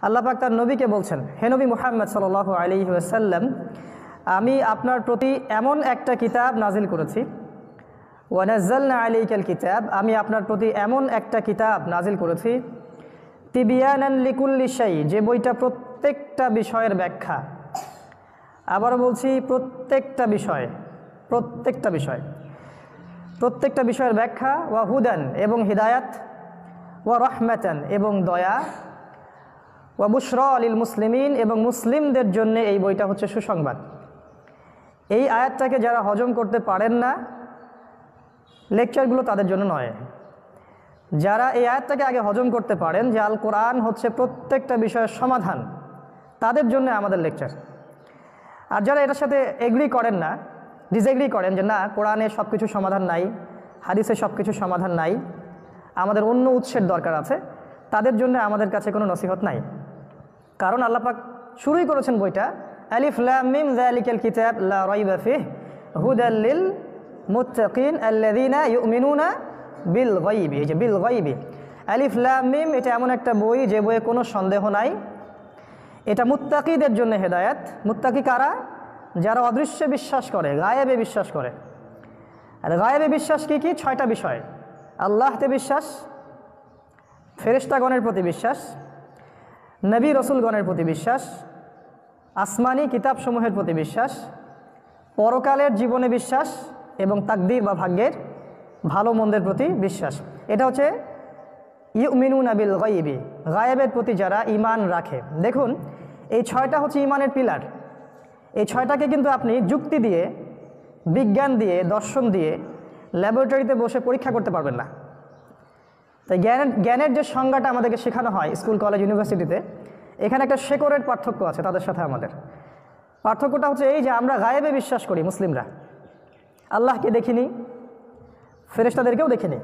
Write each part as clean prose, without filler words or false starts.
আল্লাহ পাক তার নবীকে বলছেন, হে নবী মুহাম্মদ সাল্লাল্লাহু আলাইহি ওয়াসাল্লাম, আমি আপনার প্রতি এমন একটা কিতাব নাজিল করেছি। ওয়া নাযালনা আলাইকাল কিতাব, আমি আপনার প্রতি এমন একটা কিতাব নাজিল করেছি। তিবিয়ানান লিকুল্লি শাই, যে বইটা প্রত্যেকটা বিষয়ের ব্যাখ্যা। আবার বলছি, প্রত্যেকটা বিষয়ের ব্যাখ্যা। ওয়া হুদান, এবং হিদায়াত। ওয়া রহমাতান, এবং দয়া। ওয়া বুশরা লিল মুসলিমিন, এবং মুসলিমদের জন্য এই বইটা হচ্ছে সুসংবাদ। এই আয়াতটাকে যারা হজম করতে পারেন না, লেকচারগুলো তাদের জন্য নয়। যারা এই আয়াতটাকে আগে হজম করতে পারেন যে আল কোরআন হচ্ছে প্রত্যেকটা বিষয়ের সমাধান, তাদের জন্য আমাদের লেকচার। আর যারা এটার সাথে এগ্রি করেন না, ডিসএগ্রি করেন যে না, কোরআনে সব কিছু সমাধান নাই, হাদিসে সব কিছু সমাধান নাই, আমাদের অন্য উৎসের দরকার আছে, তাদের জন্য আমাদের কাছে কোনো নসিহত নাই। কারণ আল্লাহ পাক শুরুই করেছেন বইটা আলিফ লাম মিম যালিকাল কিতাব লা রাইবা ফিহি হুদাল লিল মুত্তাকিন আল্লাযীনা ইউমিনুনা বিল গায়বি। এই যে বিল গায়বি, আলিফ লাম মিম, এটা এমন একটা বই যে বইয়ে কোনো সন্দেহ নাই। এটা মুত্তাকিদের জন্য হেদায়েত। মুত্তাকি কারা? যারা অদৃশ্যে বিশ্বাস করে, গায়েবে বিশ্বাস করে। আর গায়েবে বিশ্বাস কি কি? 6টা বিষয়। আল্লাহতে বিশ্বাস, ফেরেশতাগণের প্রতি বিশ্বাস, নবী রসুলগণের প্রতি বিশ্বাস, আসমানি কিতাবসমূহের প্রতি বিশ্বাস, পরকালের জীবনে বিশ্বাস, এবং তাকদীর বা ভাগ্যের ভালো মন্দের প্রতি বিশ্বাস। এটা হচ্ছে ইউমিনুনা বিল গায়বি, গায়েবের প্রতি যারা ঈমান রাখে। দেখুন, এই 6টা হচ্ছে ঈমানের পিলার। এই 6টাকে কিন্তু আপনি যুক্তি দিয়ে, বিজ্ঞান দিয়ে, দর্শন দিয়ে ল্যাবরেটরিতে বসে পরীক্ষা করতে পারবেন না। তাই জ্ঞানের যে সংজ্ঞাটা আমাদেরকে শেখানো হয় স্কুল, কলেজ, ইউনিভার্সিটিতে, এখানে একটা শেকড়ের পার্থক্য আছে তাদের সাথে আমাদের। পার্থক্যটা হচ্ছে এই যে আমরা গায়েবে বিশ্বাস করি মুসলিমরা, আল্লাহকে দেখিনি, ফেরেশতাদেরকেও দেখিনি,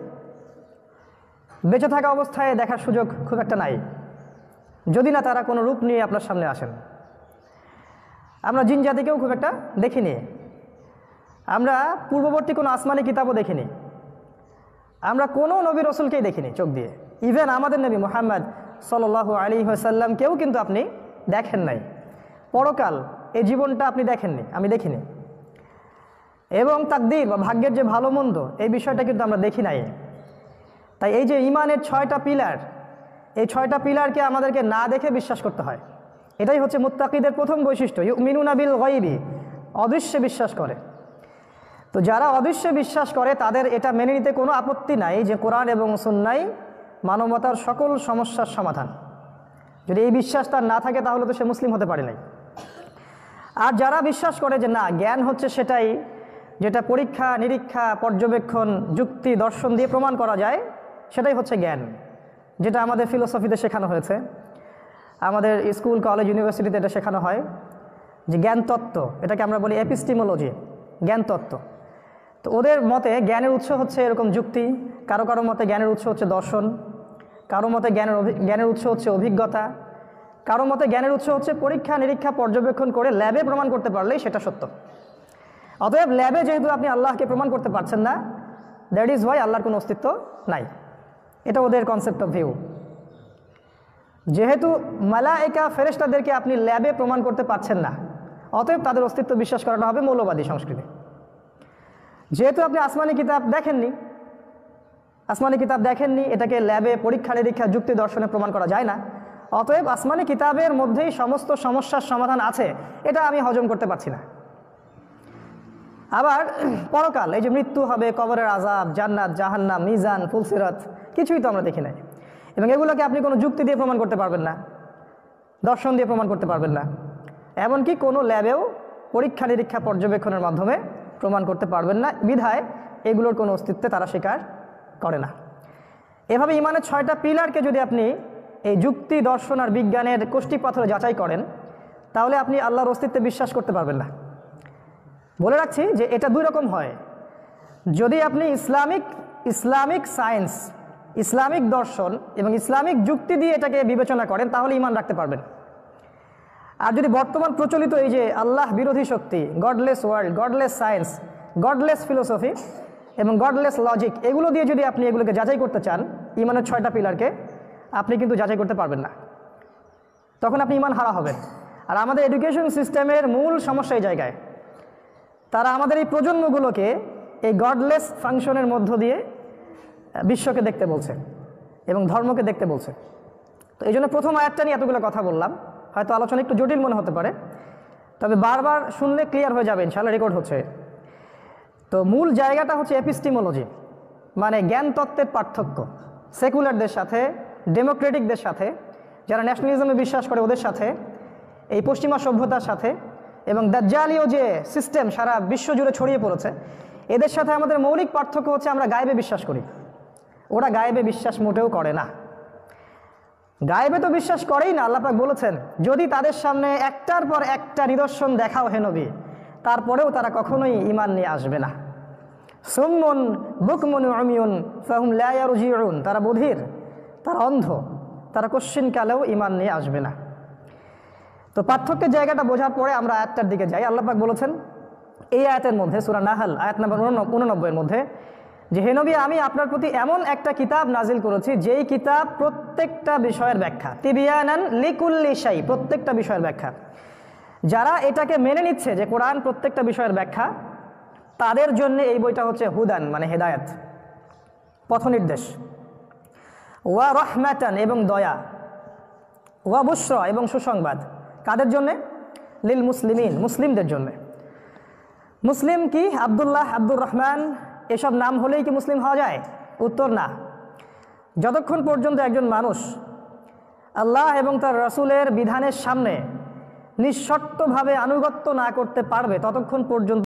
বেঁচে থাকা অবস্থায় দেখার সুযোগ খুব একটা নাই, যদি না তারা কোনো রূপ নিয়ে আপনার সামনে আসেন। আমরা জিন জাতিকেও খুব একটা দেখিনি, আমরা পূর্ববর্তী কোনো আসমানি কিতাবও দেখিনি, আমরা কোনো নবী রসুলকেই দেখিনি চোখ দিয়ে। ইভেন আমাদের নবী মুহাম্মদ সাল্লাল্লাহু আলাইহি ওয়াসাল্লামকেও কিন্তু আপনি দেখেন নাই। পরকাল, এই জীবনটা আপনি দেখেননি, আমি দেখিনি। এবং তাকদীর বা ভাগ্যের যে ভালো মন্দ, এই বিষয়টা কিন্তু আমরা দেখি নাই। তাই এই যে ঈমানের 6টা পিলার, এই 6টা পিলারকে আমাদেরকে না দেখে বিশ্বাস করতে হয়। এটাই হচ্ছে মুত্তাকিদের প্রথম বৈশিষ্ট্য, ইউমিনুনা বিল গায়বি, অদৃশ্যে বিশ্বাস করে। তো যারা অদৃশ্যে বিশ্বাস করে তাদের এটা মেনে নিতে কোনো আপত্তি নাই যে কোরআন এবং সুন্নাহ মানবতার সকল সমস্যার সমাধান। যদি এই বিশ্বাস তার না থাকে তাহলে তো সে মুসলিম হতে পারে নাই। আর যারা বিশ্বাস করে যে না, জ্ঞান হচ্ছে সেটাই যেটা পরীক্ষা নিরীক্ষা, পর্যবেক্ষণ, যুক্তি, দর্শন দিয়ে প্রমাণ করা যায়, সেটাই হচ্ছে জ্ঞান, যেটা আমাদের ফিলোসফিতে শেখানো হয়েছে, আমাদের স্কুল, কলেজ, ইউনিভার্সিটিতে এটা শেখানো হয় যে জ্ঞান তত্ত্ব, এটাকে আমরা বলি এপিস্টিমোলজি, জ্ঞান তত্ত্ব। তো ওদের মতে জ্ঞানের উৎস হচ্ছে এরকম যুক্তি, কারো কারো মতে জ্ঞানের উৎস হচ্ছে দর্শন, কারো মতে জ্ঞানের উৎস হচ্ছে অভিজ্ঞতা, কারো মতে জ্ঞানের উৎস হচ্ছে পরীক্ষা নিরীক্ষা, পর্যবেক্ষণ করে ল্যাবে প্রমাণ করতে পারলেই সেটা সত্য। অতএব ল্যাবে যেহেতু আপনি আল্লাহকে প্রমাণ করতে পারছেন না, দ্যাট ইজ ওয়াই আল্লাহর কোনো অস্তিত্ব নাই। এটা ওদের কনসেপ্ট অফ ভিউ। যেহেতু মালায়েকা, ফেরেশতাদেরকে আপনি ল্যাবে প্রমাণ করতে পারছেন না, অতএব তাদের অস্তিত্ব বিশ্বাস করানো হবে মৌলবাদী সংস্কৃতি। যেহেতু আপনি আসমানি কিতাব দেখেননি, এটাকে ল্যাবে পরীক্ষা নিরীক্ষা, যুক্তি, দর্শনে প্রমাণ করা যায় না, অতএব আসমানি কিতাবের মধ্যেই সমস্ত সমস্যার সমাধান আছে, এটা আমি হজম করতে পারছি না। আবার পরকাল, এই যে মৃত্যু হবে, কবরের আযাব, জান্নাত, জাহান্নাম, মিজান, ফুলসিরাত, কিছুই তো আমরা দেখি নাই। এবং এগুলোকে আপনি কোনো যুক্তি দিয়ে প্রমাণ করতে পারবেন না, দর্শন দিয়ে প্রমাণ করতে পারবেন না, এমনকি কোনো ল্যাবেও পরীক্ষা নিরীক্ষা, পর্যবেক্ষণের মাধ্যমে প্রমাণ করতে পারবেন না। বিধায় এগুলোর কোনো অস্তিত্বে তারা স্বীকার করে না। এভাবে ইমানের 6টা পিলারকে যদি আপনি এই যুক্তি, দর্শন আর বিজ্ঞানের কষ্টি পাথরে যাচাই করেন, তাহলে আপনি আল্লাহর অস্তিত্বে বিশ্বাস করতে পারবেন না। বলে রাখছি যে এটা 2 রকম হয়। যদি আপনি ইসলামিক সায়েন্স, ইসলামিক দর্শন এবং ইসলামিক যুক্তি দিয়ে এটাকে বিবেচনা করেন, তাহলে ঈমান রাখতে পারবেন। আর যদি বর্তমান প্রচলিত এই যে আল্লাহ বিরোধী শক্তি, godless world, godless science, godless philosophy এবং গডলেস লজিক, এগুলো দিয়ে যদি আপনি এগুলোকে যাচাই করতে চান, ঈমানের 6টা পিলারকে, আপনি কিন্তু যাচাই করতে পারবেন না। তখন আপনি ঈমান হারা হবেন। আর আমাদের এডুকেশন সিস্টেমের মূল সমস্যা এই জায়গায়, তারা আমাদের এই প্রজন্মগুলোকে এই গডলেস ফাংশনের মধ্য দিয়ে বিশ্বকে দেখতে বলছে এবং ধর্মকে দেখতে বলছে। তো এই জন্য প্রথম আয়াতটা নিয়ে এতগুলো কথা বললাম, হয়তো আলোচনা একটু জটিল মনে হতে পারে, তবে বারবার শুনলে ক্লিয়ার হয়ে যাবে, ইনশাআল্লাহ রেকর্ড হচ্ছে। তো মূল জায়গাটা হচ্ছে এপিস্টিমোলজি, মানে জ্ঞান তত্ত্বের পার্থক্য সেকুলারদের সাথে, ডেমোক্রেটিকদের সাথে, যারা ন্যাশনালিজমে বিশ্বাস করে ওদের সাথে, এই পশ্চিমা সভ্যতার সাথে, এবং দাজ্জালীয় যে সিস্টেম সারা বিশ্ব জুড়ে ছড়িয়ে পড়েছে, এদের সাথে আমাদের মৌলিক পার্থক্য হচ্ছে আমরা গায়েবে বিশ্বাস করি, ওরা গায়েবে বিশ্বাস মোটেও করে না। গায়েবে তো বিশ্বাস করেই না। আল্লাহ পাক বলেছেন, যদি তাদের সামনে একটার পর একটা নিদর্শন দেখাও হে নবী, তারপরেও তারা কখনোই ঈমান নিয়ে আসবে না। সুম্মুন বুকমুন উমিয়ুন ফাহুম লা ইয়ারজিউন, তারা বধির, তারা অন্ধ, তারা কোশ্চিনকালেও ঈমান নিয়ে আসবে না। তো পার্থক্যের জায়গাটা বোঝার পরে আমরা আয়াতটার দিকে যাই। আল্লাহ পাক বলেছেন এই আয়াতের মধ্যে, সূরা নাহল আয়াত নম্বর 89 এর মধ্যে, যে হে নবী, আমি আপনার প্রতি এমন একটা কিতাব নাজিল করেছি যেই কিতাব প্রত্যেকটা বিষয়ের ব্যাখ্যা, তিবিয়ানান লিকুল্লি শাই, প্রত্যেকটা বিষয়ের ব্যাখ্যা। যারা এটাকে মেনে নিচ্ছে যে কোরআন প্রত্যেকটা বিষয়ের ব্যাখ্যা, তাদের জন্য এই বইটা হচ্ছে হুদান, মানে হেদায়েত, পথ নির্দেশ, ওয়া রহমাতান, এবং দয়া, ওয়া বুশরা, এবং সুসংবাদ। কাদের জন্যে? লিল মুসলিমিন, মুসলিমদের জন্যে। মুসলিম কি আব্দুল্লাহ, আব্দুর রহমান এসব নাম হলেই কি মুসলিম হওয়া যায়? উত্তর না। যতক্ষণ পর্যন্ত একজন মানুষ আল্লাহ এবং তার রাসূলের বিধানের সামনে নিঃশর্তভাবে আনুগত্য না করতে পারবে, ততক্ষণ পর্যন্ত